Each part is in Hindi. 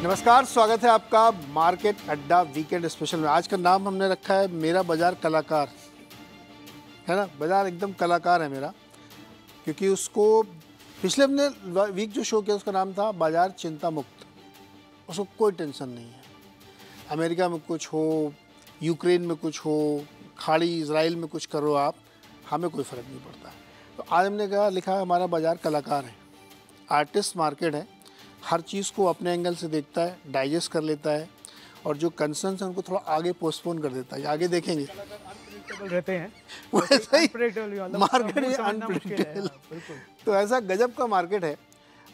नमस्कार, स्वागत है आपका मार्केट अड्डा वीकेंड स्पेशल में। आज का नाम हमने रखा है मेरा बाजार कलाकार, है ना। बाजार एकदम कलाकार है मेरा, क्योंकि उसको पिछले हमने वीक जो शो किया उसका नाम था बाजार चिंता मुक्त। उसको कोई टेंशन नहीं है, अमेरिका में कुछ हो, यूक्रेन में कुछ हो, खाड़ी इजराइल में कुछ करो आप, हमें कोई फ़र्क नहीं पड़ता। तो आज हमने कहा लिखा है हमारा बाजार कलाकार है, आर्टिस्ट मार्केट है, हर चीज़ को अपने एंगल से देखता है, डाइजेस्ट कर लेता है और जो कंसर्न्स हैं उनको थोड़ा आगे पोस्टपोन कर देता है। आगे देखेंगे अनप्रेडिक्टेबल रहते हैं, वैसे ही अनप्रेडिक्टेबल मार्केट में अनप्रेडिक्टेबल। तो ऐसा गजब का मार्केट है।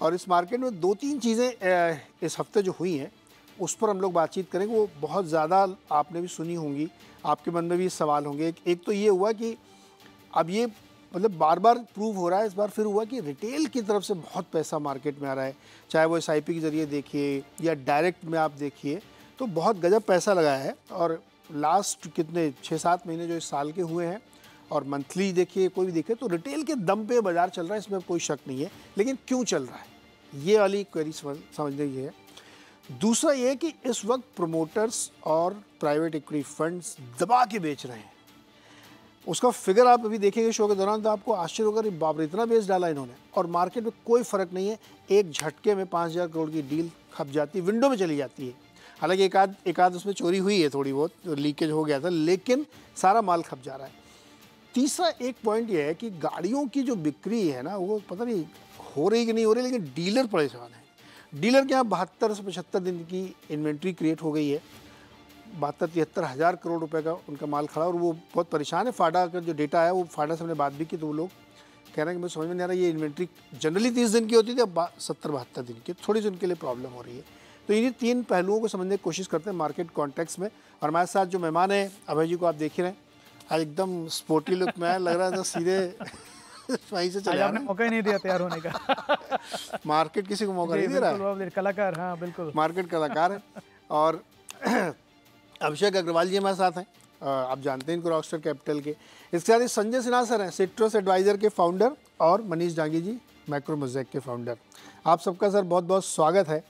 और इस मार्केट में दो तीन चीज़ें इस हफ्ते जो हुई हैं उस पर हम लोग बातचीत करेंगे। वो बहुत ज़्यादा आपने भी सुनी होंगी, आपके मन में भी सवाल होंगे। एक तो ये हुआ कि अब ये मतलब बार बार प्रूव हो रहा है, इस बार फिर हुआ कि रिटेल की तरफ से बहुत पैसा मार्केट में आ रहा है, चाहे वो एसआईपी के ज़रिए देखिए या डायरेक्ट में आप देखिए, तो बहुत गजब पैसा लगाया है। और लास्ट कितने 6-7 महीने जो इस साल के हुए हैं और मंथली देखिए, कोई भी देखिए, तो रिटेल के दम पे बाज़ार चल रहा है, इसमें कोई शक नहीं है। लेकिन क्यों चल रहा है, ये वाली क्वेरी समझने की है। दूसरा ये कि इस वक्त प्रोमोटर्स और प्राइवेट इक्विटी फंड्स दबा के बेच रहे हैं। उसका फिगर आप अभी देखेंगे शो के दौरान तो आपको आश्चर्य होगा, बाप रे इतना बेच डाला इन्होंने। और मार्केट में कोई फ़र्क नहीं है, एक झटके में 5,000 करोड़ की डील खप जाती है, विंडो में चली जाती है। हालांकि एक आध उसमें चोरी हुई है, थोड़ी बहुत लीकेज हो गया था, लेकिन सारा माल खप जा रहा है। तीसरा एक पॉइंट ये है कि गाड़ियों की जो बिक्री है ना, वो पता नहीं हो रही कि नहीं हो रही, लेकिन डीलर परेशान है। डीलर के यहाँ 72 से 75 दिन की इन्वेंट्री क्रिएट हो गई है, 72-73 हज़ार करोड़ रुपए का उनका माल खड़ा, और वो बहुत परेशान है। फाडा का जो डेटा है, वो फाडा से हमने बात भी की, तो वो लोग कह रहे हैं कि मुझे समझ में नहीं आ रहा, ये इन्वेंट्री जनरली 30 दिन की होती थी, अब 70-72 दिन की, थोड़ी सी उनके लिए प्रॉब्लम हो रही है। तो इन्हीं तीन पहलुओं को समझने की कोशिश करते हैं मार्केट कॉन्टेक्स्ट में। और हमारे साथ जो मेहमान है अभय जी को आप देख ही रहे हैं, आज एकदम स्पोर्टी लुक में लग रहा था, सीधे वहीं से चले आपने मौका ही नहीं दिया तैयार होने का। मार्केट किसी को मौका नहीं दे रहा है, कलाकार, हाँ बिल्कुल मार्केट कलाकार है। और अभिषेक अग्रवाल जी हमारे साथ हैं, आप जानते हैं इनको रॉकस्टार कैपिटल के। इसके साथ संजय सिन्हा सर हैं, सिट्रस एडवाइजर के फाउंडर, और मनीष डांगी जी मैक्रो मोज़ेक के फाउंडर। आप सबका सर बहुत बहुत स्वागत है।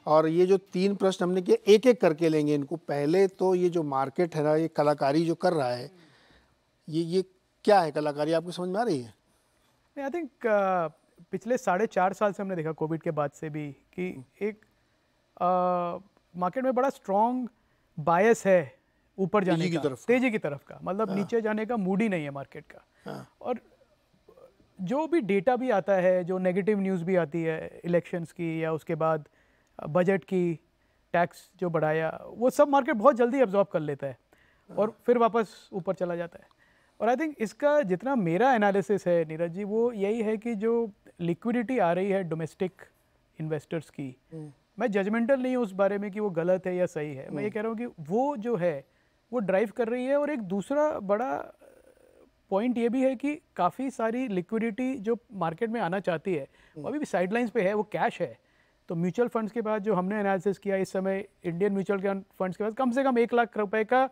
और ये जो 3 प्रश्न हमने किए, एक एक करके लेंगे इनको। पहले तो ये जो मार्केट है ना, ये कलाकारी जो कर रहा है, ये क्या है कलाकारी, आपको समझ में आ रही है? आई थिंक पिछले 4.5 साल से हमने देखा, कोविड के बाद से भी, कि एक मार्केट में बड़ा स्ट्रॉन्ग बायस है ऊपर जाने का, तेजी की तरफ का। मतलब नीचे जाने का मूड ही नहीं है मार्केट का। और जो भी डेटा भी आता है, जो नेगेटिव न्यूज़ भी आती है इलेक्शंस की, या उसके बाद बजट की, टैक्स जो बढ़ाया, वो सब मार्केट बहुत जल्दी एब्जॉर्ब कर लेता है और फिर वापस ऊपर चला जाता है। और आई थिंक इसका जितना मेरा एनालिसिस है नीरज जी, वो यही है कि जो लिक्विडिटी आ रही है डोमेस्टिक इन्वेस्टर्स की, मैं जजमेंटल नहीं हूँ उस बारे में कि वो गलत है या सही है। मैं ये कह रहा हूँ कि वो जो है वो ड्राइव कर रही है। और एक दूसरा बड़ा पॉइंट ये भी है कि काफ़ी सारी लिक्विडिटी जो मार्केट में आना चाहती है वो अभी भी साइडलाइंस पे है, वो कैश है। तो म्यूचुअल फंड्स के बाद जो हमने एनालिसिस किया, इस समय इंडियन म्यूचुअल फंड्स के पास कम से कम 1 लाख रुपए का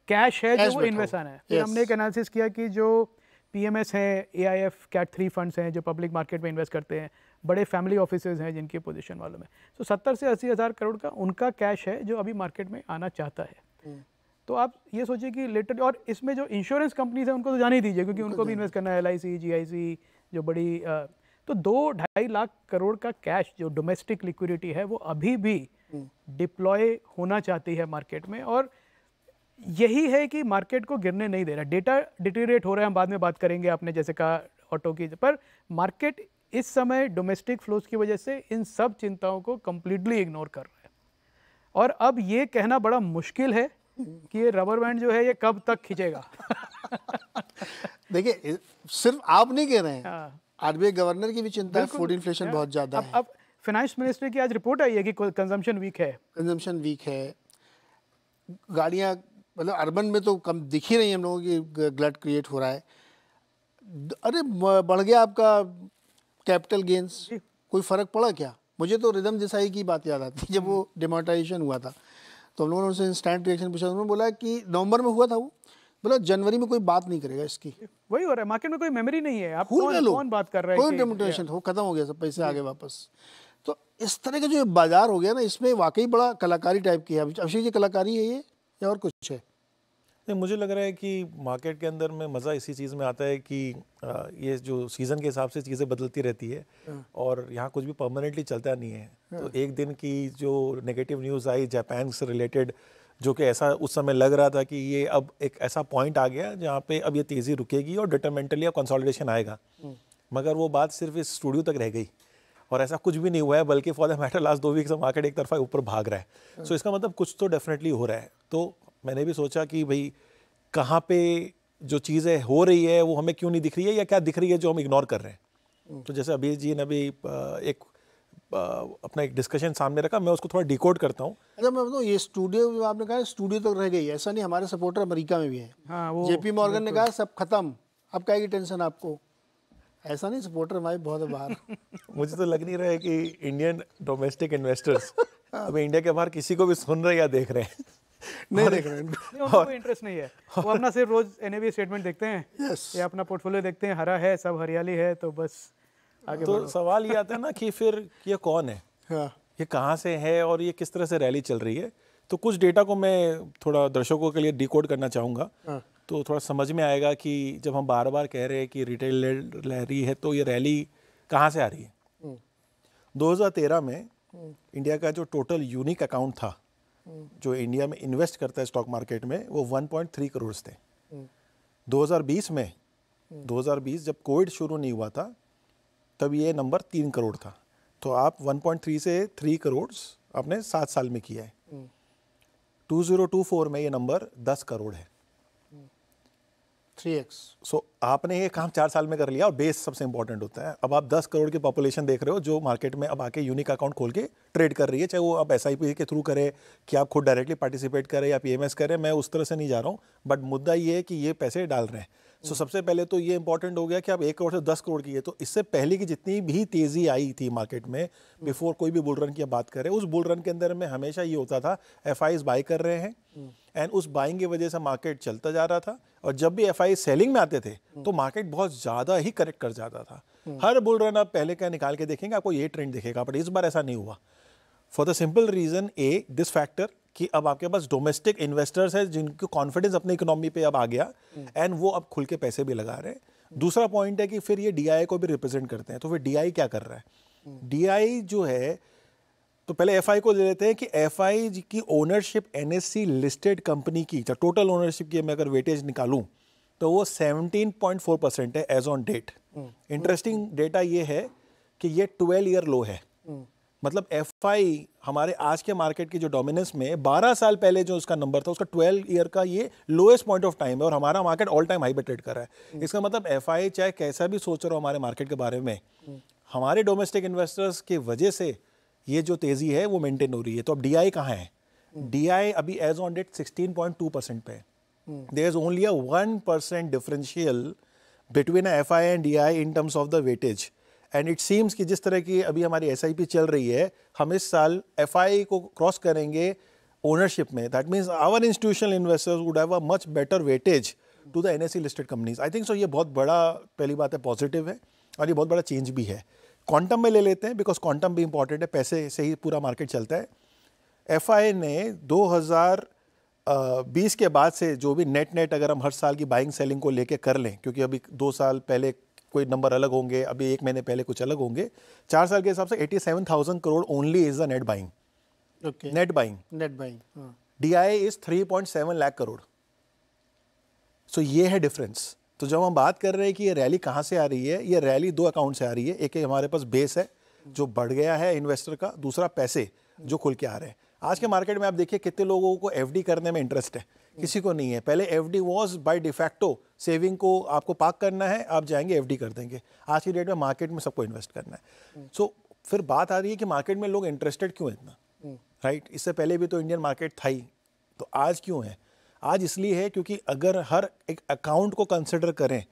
कैश है जो वो इन्वेस्ट आना है। फिर हमने एक एनालिसिस किया कि जो पीएमएस हैं, AIF कैट 3 फंड्स हैं जो पब्लिक मार्केट में इन्वेस्ट करते हैं, बड़े फैमिली ऑफिसेज हैं जिनकी पोजीशन वालों में, तो 70 से 80 हज़ार करोड़ का उनका कैश है जो अभी मार्केट में आना चाहता है। तो आप ये सोचिए कि लेटर, और इसमें जो इंश्योरेंस कंपनीज हैं उनको तो जाने ही दीजिए, क्योंकि उनको भी इन्वेस्ट करना है, LIC, GIC, जो बड़ी तो 2-2.5 लाख करोड़ का कैश जो डोमेस्टिक लिक्विडिटी है वो अभी भी डिप्लॉय होना चाहती है मार्केट में। और यही है कि मार्केट को गिरने नहीं दे रहा। डेटा डिटेरिएट हो रहा है, हम बाद में बात करेंगे, आपने जैसे कहा ऑटो की, पर मार्केट इस समय डोमेस्टिक फ्लोज की वजह से इन सब चिंताओं को कंप्लीटली इग्नोर कर रहा है। और अब ये कहना बड़ा मुश्किल है कि ये रबर बैंड जो है ये कब तक खींचेगा। देखिए, सिर्फ आप नहीं कह रहे हैं, RBI गवर्नर की भी चिंता है, फूड इन्फ्लेशन बहुत ज़्यादा है। अब फाइनेंस मिनिस्ट्री की आज रिपोर्ट आई है कि कंजम्पशन वीक है। कंजम्पशन वीक है, गाड़ियाँ मतलब अर्बन में तो कम दिख ही रही, हम लोगों की ग्लट क्रिएट हो रहा है। अरे बढ़ गया आपका कैपिटल गेंस, कोई फ़र्क पड़ा क्या? मुझे तो रिदम देसाई की बात याद आती है, जब वो डिमोनेटाइजेशन हुआ था तो हम लोगों ने उनसे इंस्टेंट रिएक्शन पूछा, उन्होंने बोला कि नवंबर में हुआ था, वो बोला जनवरी में कोई बात नहीं करेगा इसकी। वही हो रहा है, मार्केट में कोई मेमोरी नहीं है। आप कौन बात कर रहे हैं? कोई डिमोनेटाइजेशन हो, खत्म हो गया, सब पैसे आ गए वापस। तो इस तरह का जो बाजार हो गया ना, इसमें वाकई बड़ा कलाकारी टाइप की है। अभिषेक, ये कलाकारी है ये या और कुछ है? नहीं, मुझे लग रहा है कि मार्केट के अंदर में मज़ा इसी चीज़ में आता है कि ये जो सीज़न के हिसाब से चीज़ें बदलती रहती है और यहाँ कुछ भी परमानेंटली चलता नहीं है। तो एक दिन की जो नेगेटिव न्यूज़ आई जापान से रिलेटेड, जो कि ऐसा उस समय लग रहा था कि ये अब एक ऐसा पॉइंट आ गया जहाँ पे अब ये तेज़ी रुकेगी और डिटरमेंटली अब कंसोलिडेशन आएगा, मगर वो बात सिर्फ इस स्टूडियो तक रह गई और ऐसा कुछ भी नहीं हुआ है, बल्कि for the matter last 2 week से मार्केट एक तरफा ऊपर भाग रहा है। सो इसका मतलब कुछ तो डेफिनेटली हो रहा है। तो मैंने भी सोचा कि भाई कहाँ पे जो चीज़ें हो रही है वो हमें क्यों नहीं दिख रही है, या क्या दिख रही है जो हम इग्नोर कर रहे हैं। तो जैसे अभी जी ने अभी अपना एक डिस्कशन सामने रखा, मैं उसको थोड़ा डिकोड करता हूँ। अच्छा, मैं बताऊँ, ये स्टूडियो आपने कहा स्टूडियो तक रह गई, ऐसा नहीं, हमारे सपोर्टर अमेरिका में भी हैं। हाँ, वो जेपी मॉर्गन ने कहा सब खत्म, अब क्या की टेंशन आपको? ऐसा नहीं, सपोर्टर हमारे बहुत है बाहर। मुझे तो लग नहीं रहा है कि इंडियन डोमेस्टिक इन्वेस्टर्स अभी इंडिया के बाहर किसी को भी सुन रहे हैं या देख रहे हैं। नहीं देख रहे हैं, उनको कोई इंटरेस्ट नहीं है। वो अपना सिर्फ रोज एनएवी स्टेटमेंट देखते हैं, या अपना पोर्टफोलियो देखते हैं, हरा है, सब हरियाली है, तो बस आगे तो सवाल ये आता है ना कि फिर ये कौन है, ये कहाँ से है और ये किस तरह से रैली चल रही है। तो कुछ डेटा को मैं थोड़ा दर्शकों के लिए डिकोड करना चाहूँगा, तो थोड़ा समझ में आएगा कि जब हम बार बार कह रहे हैं कि रिटेल रैली है, तो ये रैली कहाँ से आ रही है। 2013 में इंडिया का जो टोटल यूनिक अकाउंट था जो इंडिया में इन्वेस्ट करता है स्टॉक मार्केट में, वो 1.3 करोड़ थे। 2020 जब कोविड शुरू नहीं हुआ था तब ये नंबर 3 करोड़ था। तो आप 1.3 से 3 करोड़ आपने 7 साल में किया है। 2024 में ये नंबर 10 करोड़ है, 3x। सो आपने ये काम 4 साल में कर लिया, और बेस सबसे इंपॉर्टेंट होता है। अब आप 10 करोड़ की पॉपुलेशन देख रहे हो जो मार्केट में अब आके यूनिक अकाउंट खोल के ट्रेड कर रही है, चाहे वो आप SIP के थ्रू करे कि आप खुद डायरेक्टली पार्टिसिपेट करें या PMS करें, मैं उस तरह से नहीं जा रहा हूँ, बट मुद्दा ये है कि ये पैसे डाल रहे हैं। सो सबसे पहले तो ये इंपॉर्टेंट हो गया कि आप 1 करोड़ से 10 करोड़ की है। तो इससे पहले की जितनी भी तेज़ी आई थी मार्केट में, बिफोर कोई भी बुल रन की बात करें, उस बुल रन के अंदर में हमेशा ये होता था FIs बाई कर रहे हैं, एंड उस बाइंग की वजह से मार्केट चलता जा रहा था, और जब भी FI सेलिंग में आते थे तो मार्केट बहुत ज़्यादा ही करेक्ट कर जाता था। हर बुल रन आप पहले का निकाल के देखेंगे, आपको ये ट्रेंड दिखेगा, बट इस बार ऐसा नहीं हुआ। For the simple reason this factor कि अब आपके पास डोमेस्टिक इन्वेस्टर्स हैं जिनको कॉन्फिडेंस अपनी इकोनॉमी पे अब आ गया, एंड वो अब खुल के पैसे भी लगा रहे हैं। दूसरा पॉइंट है कि फिर ये DI को भी रिप्रेजेंट करते हैं। तो फिर DI क्या कर रहा है? DI जो है, तो पहले FI को ले लेते हैं कि FI की ओनरशिप NSE लिस्टेड कंपनी की, टोटल ओनरशिप की मैं अगर वेटेज निकालूं तो वो 17.4% है as on date. Interesting data ये है कि ये 12 ईयर लो है। मतलब FI हमारे आज के मार्केट की जो डोमिनेंस में 12 साल पहले जो उसका नंबर था, उसका 12 ईयर का ये लोएस्ट पॉइंट ऑफ टाइम है, और हमारा मार्केट ऑल टाइम हाई पे ट्रेड कर रहा है। इसका मतलब FI चाहे कैसा भी सोच रहा हो हमारे मार्केट के बारे में, हमारे डोमेस्टिक इन्वेस्टर्स की वजह से ये जो तेज़ी है वो मेंटेन हो रही है। तो अब DI कहाँ है? DI अभी एज ऑन डेट 16.2% पे है। There is only a 1% differential between FI and DI in terms of the weightage, and it seems कि जिस तरह की अभी हमारी SIP चल रही है, हम इस साल FI को क्रॉस करेंगे ओनरशिप में। That means our institutional investors would have a much better weightage to the NSE listed companies. I think so ये बहुत बड़ा, पहली बात है, पॉजिटिव है, और ये बहुत बड़ा चेंज भी है। क्वांटम में ले लेते हैं, बिकॉज क्वांटम भी इंपॉर्टेंट है, पैसे से ही पूरा मार्केट चलता है। FI ने 2020 के बाद से जो भी नेट अगर हम हर साल की बाइंग सेलिंग को लेके कर लें, क्योंकि अभी 2 साल पहले कोई नंबर अलग होंगे, अभी 1 महीने पहले कुछ अलग होंगे, 4 साल के हिसाब से 87,000 crore only is the net buying. Net buying DI is 3.7 lakh crore. So ये है डिफरेंस। तो जब हम बात कर रहे हैं कि ये रैली कहाँ से आ रही है, ये रैली 2 अकाउंट से आ रही है। एक हमारे पास बेस है जो बढ़ गया है इन्वेस्टर का, दूसरा पैसे जो खुल के आ रहे हैं। आज के मार्केट में आप देखिए कितने लोगों को FD करने में इंटरेस्ट है, किसी को नहीं है। पहले FD was by de facto, saving को आपको पार्क करना है, आप जाएंगे FD कर देंगे। आज की डेट में मार्केट में सबको इन्वेस्ट करना है। सो फिर बात आ रही है कि मार्केट में लोग इंटरेस्टेड क्यों है इतना, राइट? इससे पहले भी तो इंडियन मार्केट था ही, तो आज क्यों है? आज इसलिए है क्योंकि अगर हर एक अकाउंट को कंसिडर करें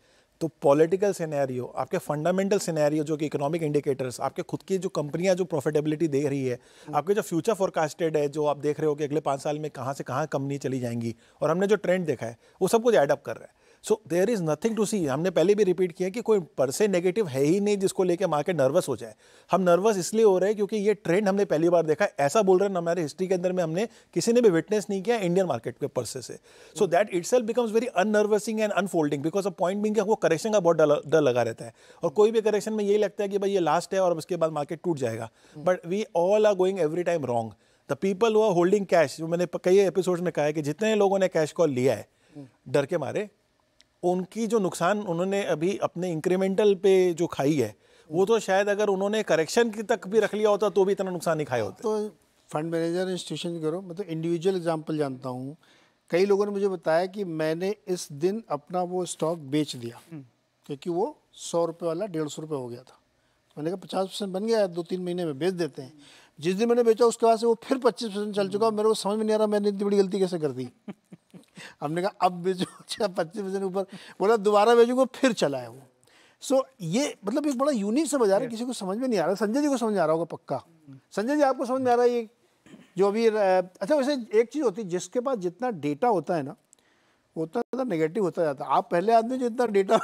तो पॉलिटिकल सिनेरियो, आपके फंडामेंटल सिनेरियो जो कि इकोनॉमिक इंडिकेटर्स, आपके खुद की जो कंपनियां जो प्रॉफिटेबिलिटी दे रही है, आपके जो फ्यूचर फोरकास्टेड है, जो आप देख रहे हो कि अगले 5 साल में कहाँ से कहाँ कंपनी चली जाएंगी, और हमने जो ट्रेंड देखा है वो सब कुछ एडअप कर रहा है। So there is nothing to see. हमने पहले भी रिपीट किया कि कोई पर से नेगेटिव है ही नहीं जिसको लेके मार्केट नर्वस हो जाए। हम नर्वस इसलिए हो रहे हैं क्योंकि ये ट्रेंड हमने पहली बार देखा है, ऐसा बोल रहे हैं हमारे हिस्ट्री के अंदर में हमने किसी ने भी विटनेस नहीं किया इंडियन मार्केट के परसे से। So that itself becomes very unnerving and unfolding because of point being वो करेक्शन का बहुत डर लगा रहता है, और कोई भी करेक्शन में यही लगता है कि भाई ये लास्ट है और उसके बाद मार्केट टूट जाएगा। But we all are going every time wrong. The people who are holding cash, जो मैंने कई एपिसोड्स में कहा है कि जितने लोगों ने कैश कॉल लिया है डर के मारे, उनकी जो नुकसान उन्होंने अभी अपने इंक्रीमेंटल पे जो खाई है वो तो शायद अगर उन्होंने करेक्शन की तक भी रख लिया होता तो भी इतना नुकसान नहीं खाए होते। तो फंड मैनेजर इंस्टीट्यूशन करो, मतलब इंडिविजुअल एग्जांपल जानता हूँ, कई लोगों ने मुझे बताया कि मैंने इस दिन अपना वो स्टॉक बेच दिया क्योंकि वो 100 रुपये वाला 150 रुपये हो गया था। मैंने कहा 50% बन गया, 2-3 महीने में बेच देते हैं। जिस दिन मैंने बेचा उसके बाद से वो फिर 25% चल चुका। मेरे को समझ में नहीं आ रहा मैंने इतनी बड़ी गलती कैसे कर दी। हमने कहा अब बेचो, 25% ऊपर, बोला दोबारा बेचूंगा, फिर चला है वो। सो ये मतलब एक बड़ा यूनिक सा बाजार है, किसी को समझ में नहीं आ रहा। संजय जी को समझ में आ रहा होगा पक्का। संजय जी आपको समझ में आ रहा है ये जो अभी? अच्छा वैसे एक चीज़ होती है, जिसके पास जितना डेटा होता है ना वो उतना ज़्यादा नेगेटिव होता जाता है। आप पहले आदमी जो इतना डेटा